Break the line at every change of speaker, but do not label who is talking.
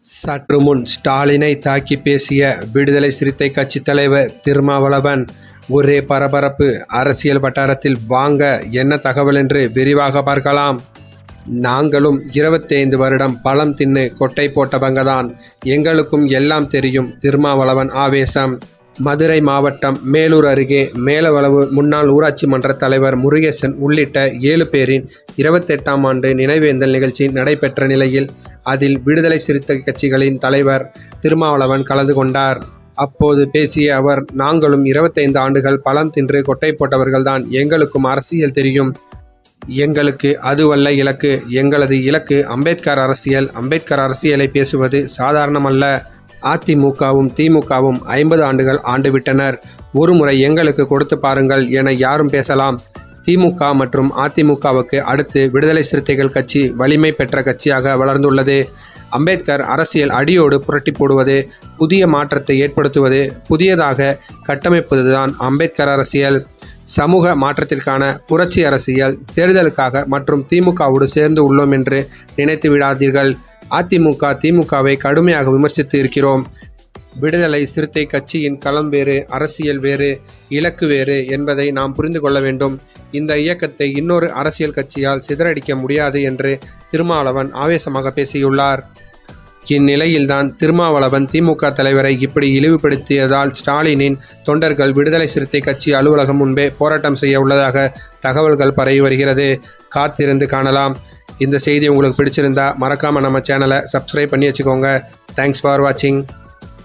சற்று முன் ஸ்டாலினை தாக்கி பேசிய விடுதலை சிறுத்தை கட்சி தலைவர் திருமாவளவன். ஒரே பரபரப்பு அரசியல் வட்டாரத்தில். வாங்க என்ன தகவல் என்று விரிவாக பார்க்கலாம். நாங்களும் 25 வருடம் பழம் தின்னு கொட்டை போட்டவங்கதான், எங்களுக்கும் எல்லாம் தெரியும். திருமாவளவன் ஆவேசம். மதுரை மாவட்டம் மேலூர் அருகே மேலவளவு முன்னாள் ஊராட்சி மன்ற தலைவர் முருகேசன் உள்ளிட்ட 7 பேரின் 28ஆம் ஆண்டு நினைவேந்தல் நிகழ்ச்சி நடைபெற்ற நிலையில் அதில் விடுதலை சிறுத்தை கட்சிகளின் தலைவர் திருமாவளவன் கலந்து கொண்டார். அப்போது பேசிய அவர், நாங்களும் 25 ஆண்டுகள் பழம் தின்று கொட்டை போட்டவர்கள்தான், எங்களுக்கும் அரசியல் தெரியும். எங்களுக்கு அதுவல்ல இலக்கு, எங்களது இலக்கு அம்பேத்கர் அரசியல். அம்பேத்கர் அரசியலை பேசுவது சாதாரணமல்ல. அதிமுகவும் திமுகவும் 50 ஆண்டுகள் ஆண்டுவிட்டனர். ஒரு முறை எங்களுக்கு கொடுத்து பாருங்கள் என யாரும் பேசலாம். திமுக மற்றும் அதிமுகவுக்கு அடுத்து விடுதலை சிறுத்தைகள் கட்சி வலிமை பெற்ற கட்சியாக வளர்ந்துள்ளது. அம்பேத்கர் அரசியல் அடியோடு புரட்டி போடுவது, புதிய மாற்றத்தை ஏற்படுத்துவது, புதியதாக கட்டமைப்பதுதான் அம்பேத்கர் அரசியல். சமூக மாற்றத்திற்கான புரட்சி அரசியல். தேர்தலுக்காக மற்றும் திமுகவோடு சேர்ந்து உள்ளோம் என்று நினைத்து விடாதீர்கள். அதிமுக திமுகவை கடுமையாக விமர்சித்து இருக்கிறோம். விடுதலை சிறுத்தை கட்சியின் களம் வேறு, அரசியல் வேறு, இலக்கு வேறு என்பதை நாம் புரிந்து கொள்ள வேண்டும். இந்த இயக்கத்தை இன்னொரு அரசியல் கட்சியால் சிதறடிக்க முடியாது என்று திருமாவளவன் ஆவேசமாக பேசியுள்ளார். இந்நிலையில்தான் திருமாவளவன் திமுக தலைவரை இப்படி இழிவுபடுத்தியதால் ஸ்டாலினின் தொண்டர்கள் விடுதலை சிறுத்தை கட்சி அலுவலகம் முன்பே போராட்டம் செய்ய உள்ளதாக தகவல்கள் பரவி வருகிறது. காத்திருந்து காணலாம். இந்த செய்தி உங்களுக்கு பிடிச்சிருந்தா மறக்காமல் நம்ம சேனலை சப்ஸ்கிரைப் பண்ணி வச்சுக்கோங்க. தேங்க்ஸ் ஃபார் வாட்சிங்.